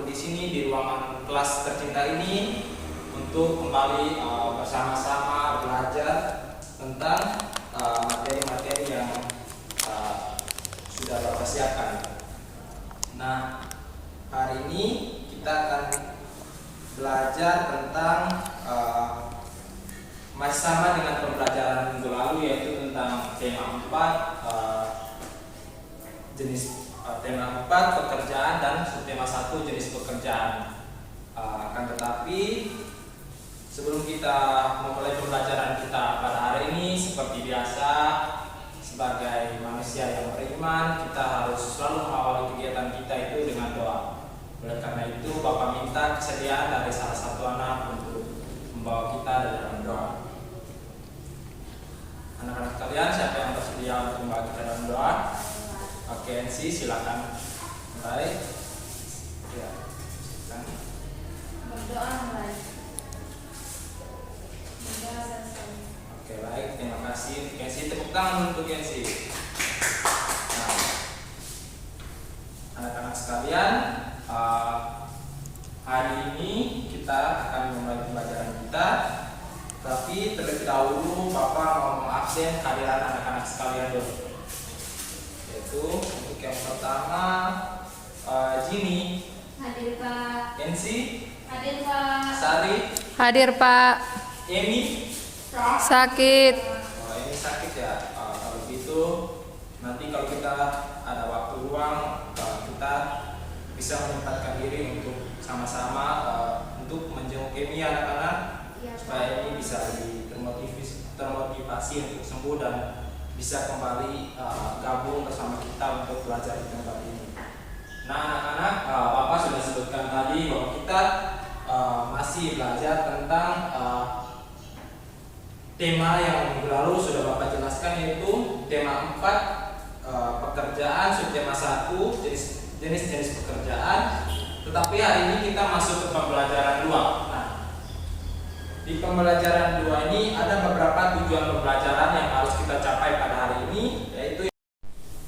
di sini di ruangan kelas tercinta ini untuk kembali bersama-sama belajar tentang materi-materi yang sudah Bapak siapkan. Nah, hari ini kita akan belajar tentang masih sama dengan pembelajaran minggu lalu, yaitu tentang tema 4 tema 4 pekerjaan dan subtema 1 jenis pekerjaan. Akan tetapi sebelum kita memulai pembelajaran kita pada hari ini, seperti biasa sebagai manusia yang beriman, kita harus selalu mengawali kegiatan kita itu dengan doa. Oleh karena itu Bapak minta kesediaan dari salah satu anak untuk membawa kita dalam doa. Anak-anak sekalian, siapa yang bersedia untuk membawa kita dalam doa? Oke, NC silakan. Baik. Ya. Silakan. Berdoa mulai. Berdoa selesai. Oke, baik. Terima kasih. NC, tepuk tangan untuk NC. Nah, anak-anak sekalian, hari ini kita akan memulai pembelajaran kita. Tapi terlebih dahulu Bapak mau mengabsen kehadiran anak-anak sekalian dulu. Yaitu untuk yang pertama Jini. Hadir Pak. Ensi. Hadir Pak. Sari. Hadir Pak. Emi. Sakit. Oh, ini sakit ya. Kalau gitu nanti kalau kita ada waktu luang, kita bisa menyempatkan diri untuk sama-sama untuk menjenguk Emi anak-anak, supaya Emi bisa lebih termotivasi untuk sembuh dan bisa kembali gabung bersama kita untuk belajar di tempat ini. Nah, anak-anak, Bapak sudah sebutkan tadi bahwa kita masih belajar tentang tema yang minggu lalu sudah Bapak jelaskan, yaitu tema 4 pekerjaan, subtema 1 jenis-jenis pekerjaan. Tetapi hari ini kita masuk ke pembelajaran 2. Nah, di pembelajaran 2 ini ada beberapa tujuan pembelajaran yang harus kita capai pada hari ini, yaitu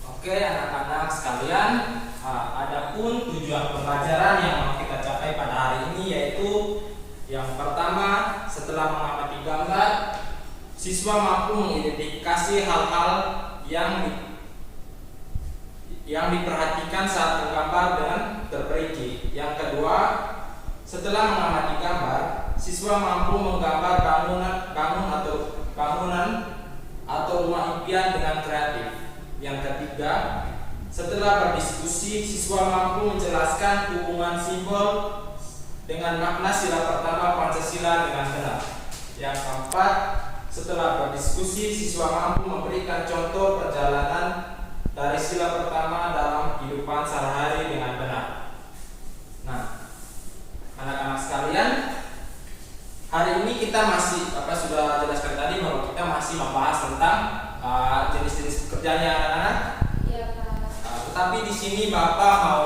oke anak-anak sekalian, adapun tujuan pembelajaran yang mau kita capai pada hari ini, yaitu yang pertama, setelah mengamati gambar, siswa mampu mengidentifikasi hal-hal yang diperhatikan saat menggambar dengan terperinci. Yang kedua, setelah mengamati gambar, siswa mampu menggambar bangunan atau rumah impian dengan kreatif. Yang ketiga, setelah berdiskusi, siswa mampu menjelaskan hubungan simbol dengan makna sila pertama Pancasila dengan benar. Yang keempat, setelah berdiskusi, siswa mampu memberikan contoh perjalanan dari sila pertama dalam kehidupan sehari-hari dengan benar. Nah, anak-anak sekalian, hari ini kita masih sudah jelaskan tadi bahwa kita masih membahas tentang jenis-jenis pekerjaan ya anak-anak. Iya Pak. Tetapi di sini Bapak mau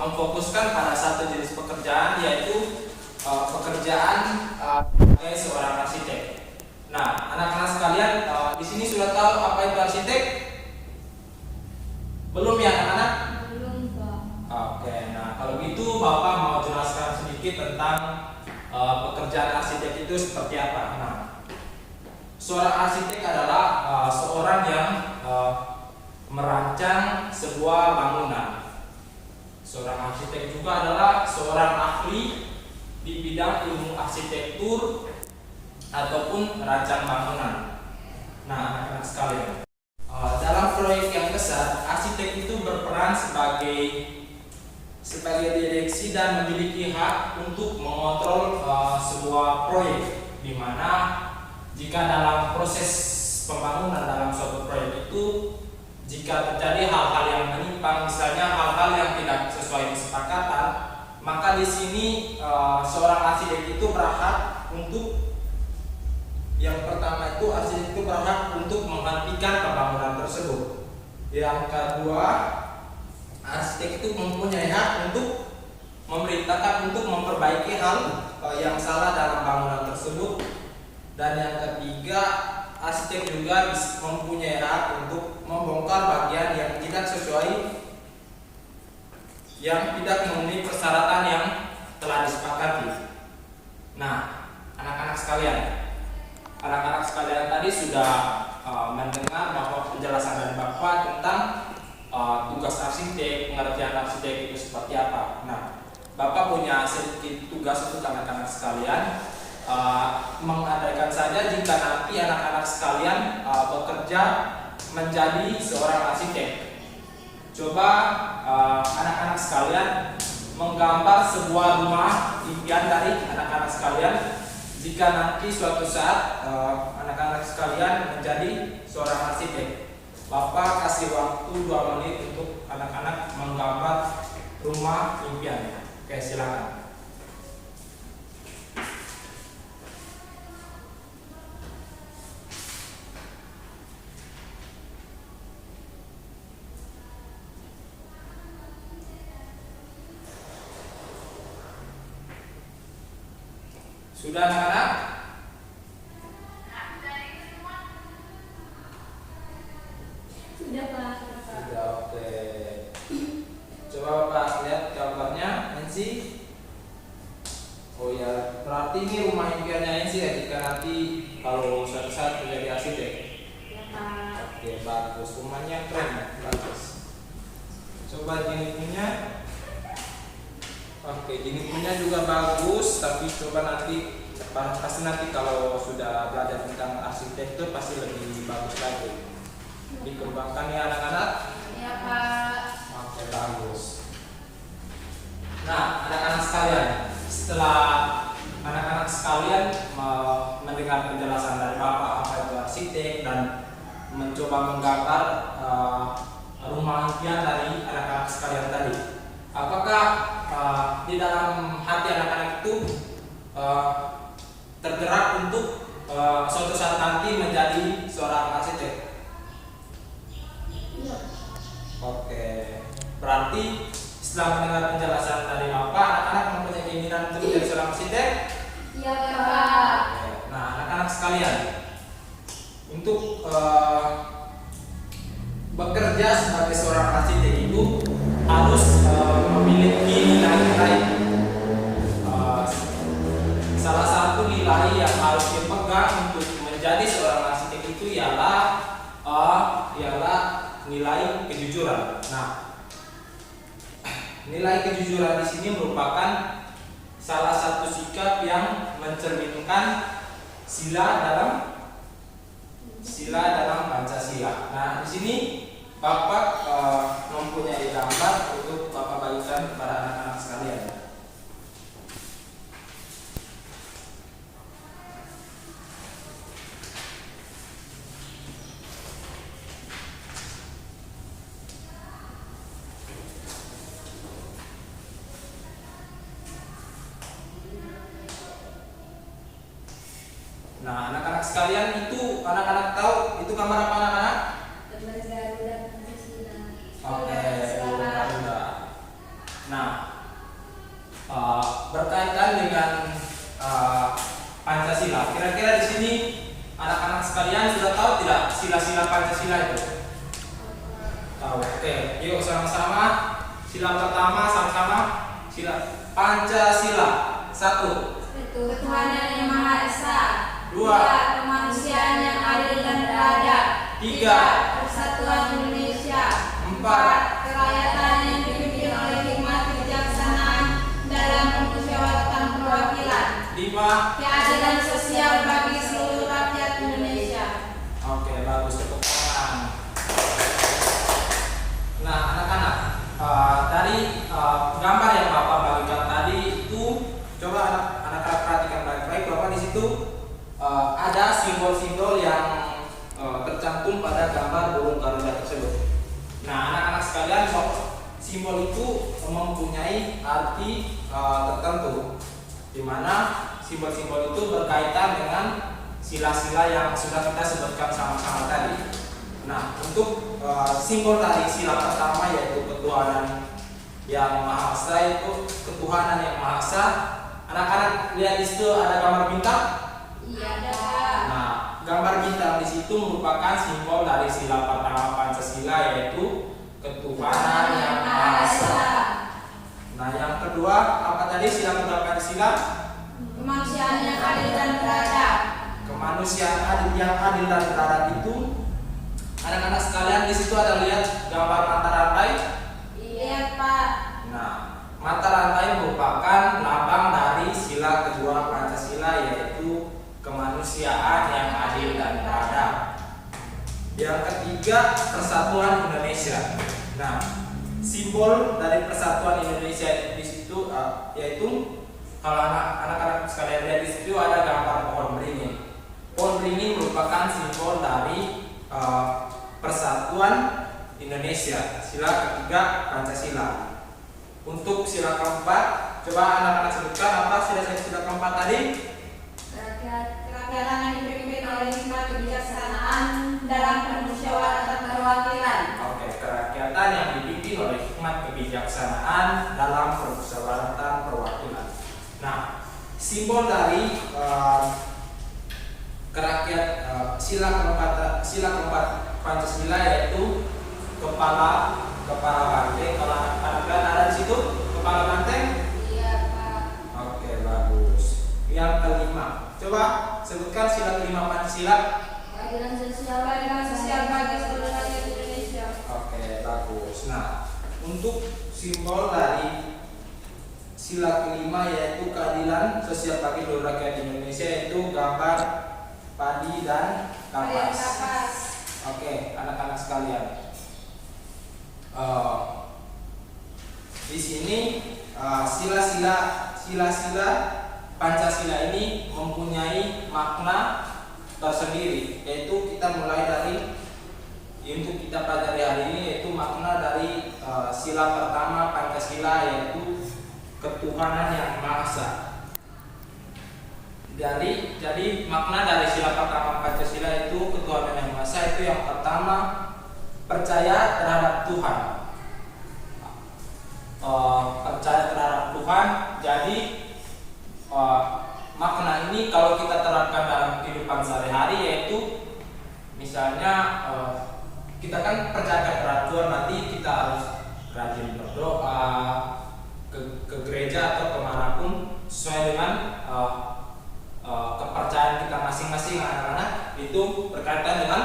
memfokuskan pada satu jenis pekerjaan, yaitu pekerjaan sebagai seorang arsitek. Nah, anak-anak sekalian, di sini sudah tahu apa itu arsitek? Belum ya anak-anak? Belum Pak. Oke, nah kalau gitu Bapak mau jelaskan sedikit tentang pekerjaan arsitek itu seperti apa. Nah, seorang arsitek adalah seorang yang merancang sebuah bangunan. Seorang arsitek juga adalah seorang ahli di bidang ilmu arsitektur ataupun rancang bangunan. Nah, anak-anak sekalian, dalam proyek yang besar, arsitek itu berperan sebagai direksi dan memiliki hak untuk mengontrol sebuah proyek, di mana jika dalam proses pembangunan dalam suatu proyek itu, jika terjadi hal-hal yang menyimpang, misalnya hal-hal yang tidak sesuai kesepakatan, maka di sini seorang arsitek itu berhak untuk, yang pertama itu arsitek itu berhak untuk menghentikan pembangunan tersebut. Yang kedua, arsitek itu mempunyai hak untuk memerintahkan untuk memperbaiki hal yang salah dalam bangunan tersebut. Dan yang ketiga, arsitek juga mempunyai hak untuk membongkar bagian yang tidak sesuai, yang tidak memenuhi persyaratan yang arsitek, pengertian arsitek itu seperti apa. Nah, Bapak punya sedikit tugas untuk anak-anak sekalian, mengandaikan saja jika nanti anak-anak sekalian bekerja menjadi seorang arsitek. Coba anak-anak sekalian menggambar sebuah rumah impian dari anak-anak sekalian jika nanti suatu saat anak-anak sekalian menjadi seorang arsitek. Bapak kasih waktu 2 menit untuk anak-anak menggambar rumah impiannya. Oke, silakan. Sudah anak-anak? Sudah Pak. Sudah, oke. Coba Bapak lihat gambarnya, Nancy. Oh ya, berarti ini rumah impiannya Nancy ya jika nanti kalau suatu saat menjadi arsitek. Ya Pak. Oke, bagus. Rumahnya keren ya, bagus. Coba jenipnya. Oke, jenipnya juga bagus, tapi coba nanti pasti nanti kalau sudah belajar tentang arsitektur pasti lebih bagus lagi. Dikembangkan ya anak-anak. Ya Pak. Oke, bagus. Nah, anak-anak sekalian, setelah anak-anak sekalian mendengar penjelasan dari Bapak apa itu arsitek dan mencoba menggambar rumah impian dari anak-anak sekalian tadi, apakah di dalam hati anak-anak itu tergerak untuk suatu saat nanti menjadi seorang arsitek? Iya. Oke, berarti setelah mendengar penjelasan dari Bapak, anak-anak mempunyai keinginan untuk menjadi seorang arsitek? Iya Pak. Nah, anak-anak sekalian, untuk bekerja sebagai seorang arsitek itu harus memiliki nilai-nilai. Salah satu nilai yang harus dipegang untuk menjadi seorang arsitek itu ialah nilai kejujuran. Nah, nilai kejujuran di sini merupakan salah satu sikap yang mencerminkan sila dalam Pancasila. Nah, di sini Bapak mempunyai gambar untuk Bapak bagikan kepada anak-anak sekalian. Nah, anak-anak sekalian itu, anak-anak tahu itu gambar apa anak-anak? Gambar Garuda Pancasila. Oke, Garuda. Nah, berkaitan dengan Pancasila. Kira-kira di sini anak-anak sekalian sudah tahu tidak sila-sila Pancasila itu? Tahu. Oke, yuk sama-sama. Sila pertama sama-sama. Sila Pancasila. 1. Ketuhanan yang Maha Esa. 2. Kemanusiaan yang adil dan beradab. 3. Persatuan Indonesia. 4. Kerakyatan yang dipimpin oleh hikmat kebijaksanaan dalam permusyawaratan perwakilan. 5. Keadilan sosial bagi seluruh rakyat Indonesia. Oke, bagus, tepuk tangan. Nah, anak-anak, dari gambar yang Bapak bagikan tadi itu, coba anak-anak perhatikan baik-baik bahwa di situ ada simbol-simbol yang tercantum pada gambar burung Garuda tersebut. Nah, anak-anak sekalian, simbol itu mempunyai arti tertentu, di mana simbol-simbol itu berkaitan dengan sila-sila yang sudah kita sebutkan sama-sama tadi. Nah, untuk simbol dari sila pertama yaitu ketuhanan yang Maha Esa, itu ketuhanan yang Maha Esa. Anak-anak lihat di situ ada gambar bintang. Iya ada. Nah, gambar bintang di situ merupakan simbol dari sila pertama Pancasila yaitu ketuhanan yang Maha Esa. Nah, yang kedua apa tadi sila kedua Pancasila? Kemanusiaan yang adil dan beradab. Kemanusiaan yang adil dan beradab itu, anak-anak sekalian di situ ada lihat gambar mata rantai. Iya, Pak. Nah, mata rantai merupakan lambang dari sila kedua Pancasila, yaitu kemanusiaan yang adil dan beradab. Yang ketiga, Persatuan Indonesia. Nah, simbol dari Persatuan Indonesia di situ yaitu kalau anak-anak sekalian lihat di situ ada gambar pohon beringin. Pohon beringin merupakan simbol dari Persatuan Indonesia, sila ketiga Pancasila. Untuk sila keempat, coba anak-anak sebutkan apa sila keempat tadi? Kerakyatan yang dipimpin oleh hikmat kebijaksanaan dalam permusyawaratan perwakilan. Oke, kerakyatan yang dipimpin oleh hikmat kebijaksanaan dalam permusyawaratan perwakilan. Nah, simbol dari sila keempat Pancasila yaitu kepala banteng. Kalau anak-anak ada di situ kepala banteng. Iya, Pak. Oke, bagus. Yang kelima, coba sebutkan sila kelima Pancasila. Keadilan sosial bagi seluruh rakyat Indonesia. Oke, bagus. Nah, untuk simbol dari sila kelima yaitu keadilan sosial bagi seluruh rakyat Indonesia, yaitu gambar padi dan kapas. Oke, anak-anak sekalian. Di sini sila-sila Pancasila ini mempunyai makna tersendiri, yaitu kita mulai dari untuk kita pelajari hari ini, yaitu makna dari sila pertama Pancasila, yaitu ketuhanan yang Maha Esa. Jadi makna dari sila pertama Pancasila itu ketuhanan yang Maha Esa itu yang pertama percaya terhadap Tuhan. Percaya terhadap Tuhan. Jadi makna ini kalau kita terapkan dalam kehidupan sehari-hari, yaitu misalnya kita kan percaya terhadap Tuhan, nanti kita harus rajin berdoa ke gereja atau kemanapun sesuai dengan kepercayaan kita masing-masing anak-anak. Itu berkaitan dengan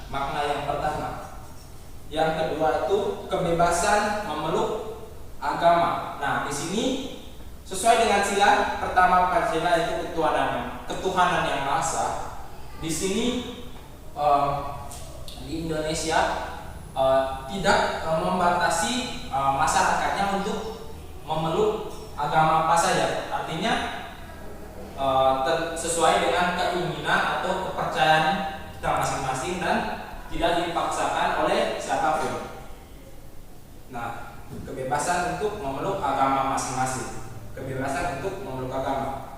makna yang pertama. Yang kedua itu kebebasan memeluk agama. Nah, di sini sesuai dengan sila pertama Pancasila itu ketuhanan yang Maha Esa. Di sini di Indonesia tidak membatasi masyarakatnya untuk memeluk agama apa saja. Artinya sesuai dengan keinginan atau kepercayaan kita masing-masing dan tidak dipaksakan oleh siapapun. Nah, kebebasan untuk memeluk agama masing-masing. Kebebasan untuk memeluk agama.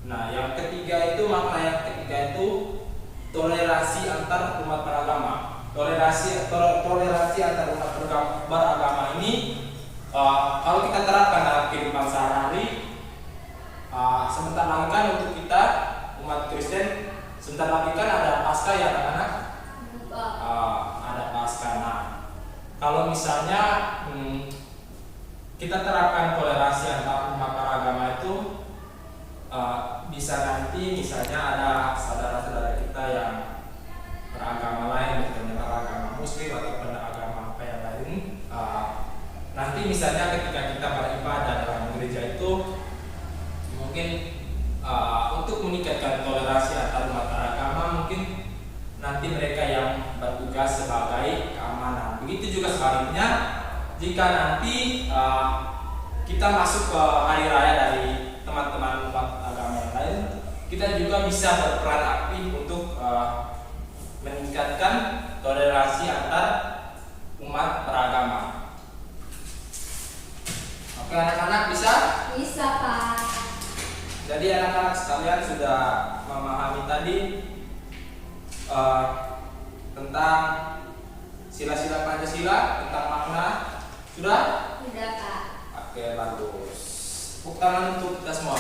Nah, yang ketiga itu makna yang ketiga itu toleransi antar umat beragama. Toleransi antar umat beragama ini kalau kita terapkan dalam kehidupan sehari-hari, sebentar lagi kan untuk kita umat Kristen, sebentar lagi kan ada Paskah ya anak-anak. Ada Paskah. Nah, kalau misalnya kita terapkan toleransi antar umat beragama itu, bisa nanti misalnya ada saudara-saudara kita yang beragama lain, misalnya beragama Muslim atau beragama apa yang lain, nanti misalnya ketika kita beribadah dalam gereja itu mungkin untuk meningkatkan toleransi antar umat beragama, mungkin nanti mereka yang bertugas sebagai keamanan. Begitu juga sebaliknya, jika nanti kita masuk ke hari raya dari teman-teman umat agama yang lain, kita juga bisa berperan aktif untuk meningkatkan toleransi antar umat beragama. Oke anak-anak, bisa? Bisa, Pak. Jadi anak-anak sekalian sudah memahami tadi tentang sila-sila Pancasila, tentang makna. Sudah? Sudah, Pak. Oke, bagus. Tepuk tangan untuk kita semua.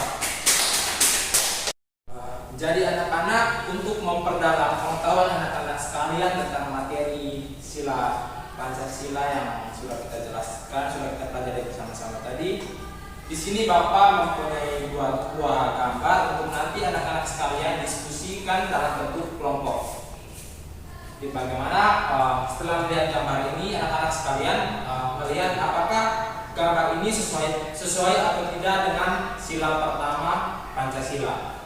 Jadi anak-anak, untuk memperdalam pengetahuan anak-anak sekalian tentang materi sila Pancasila yang sudah kita jelaskan, sudah kita pelajari bersama-sama tadi, di sini Bapak mempunyai buah gambar untuk nanti anak-anak sekalian diskusikan dalam bentuk kelompok. Bagaimana setelah melihat gambar ini anak-anak sekalian melihat apakah gambar ini sesuai atau tidak dengan sila pertama Pancasila.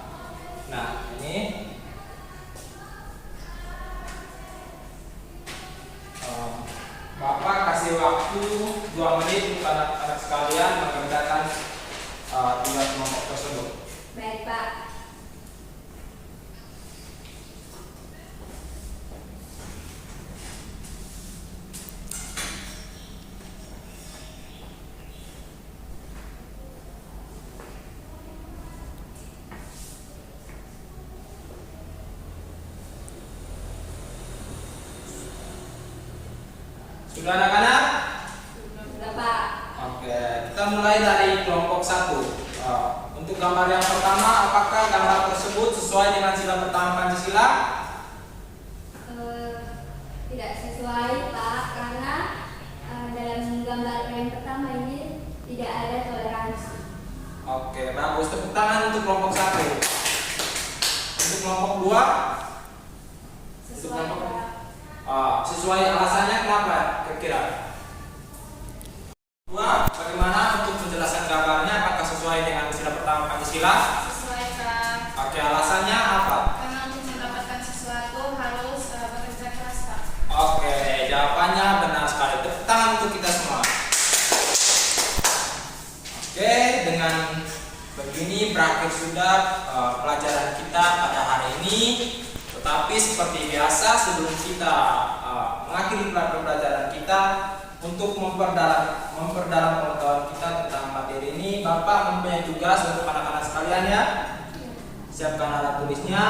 Nah, ini Bapak kasih waktu 2 menit untuk anak-anak sekalian mengerjakan tugas kelompok tersebut. Baik, Pak. Sudah anak-anak? Sudah, Pak. Oke, kita mulai dari kelompok 1. Untuk gambar yang pertama, apakah gambar tersebut sesuai dengan sila pertama Pancasila? Tidak sesuai, Pak, karena dalam gambar yang pertama ini tidak ada toleransi. Oke, bagus. Tepuk tangan untuk kelompok 1. Untuk kelompok 2, Sesuai, Pak. sesuai alasannya kenapa kira-kira? 2, bagaimana untuk menjelaskan gambarnya apakah sesuai dengan sila pertama Pancasila? Sesuai, Pak. Oke, alasannya apa? Karena untuk mendapatkan sesuatu harus bekerja keras, Pak. Oke, jawabannya benar sekali. Tepuk tangan untuk kita semua. Oke, dengan begini berakhir sudah pelajaran kita pada hari ini. Tetapi seperti biasa sebelum kita mengakhiri pelajaran kita, untuk memperdalam pengetahuan kita tentang materi ini, Bapak mempunyai tugas untuk anak-anak sekalian ya. Siapkan alat tulisnya,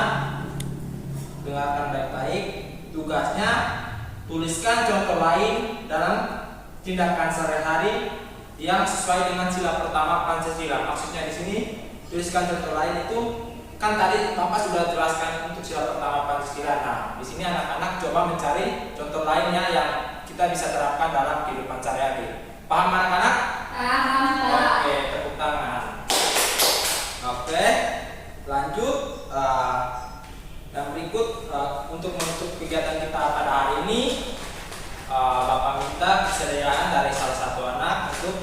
dengarkan baik-baik. Tugasnya, tuliskan contoh lain dalam tindakan sehari-hari yang sesuai dengan sila pertama Pancasila. Maksudnya di sini tuliskan contoh lain itu kan tadi Bapak sudah jelaskan untuk sila pertama Pancasila. Nah, di sini anak-anak coba mencari contoh lainnya yang kita bisa terapkan dalam kehidupan sehari-hari. Paham anak-anak? Paham, Pak. Oke, tepuk tangan. Oke, lanjut. Dan berikut untuk menutup kegiatan kita pada hari ini, Bapak minta kesediaan dari salah satu anak untuk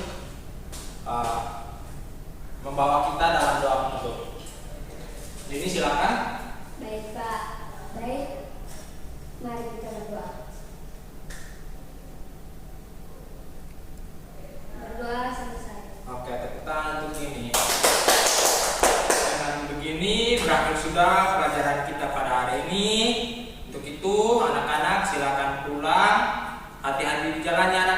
membawa kita dalam doa penutup. Ini silakan. Baik, Pak. Baik. Mari kita berdoa. Berdoa selesai. Oke, tepuk tangan untuk ini. Dengan begini berakhir sudah pelajaran kita pada hari ini. Untuk itu anak-anak silakan pulang. Hati-hati di jalannya.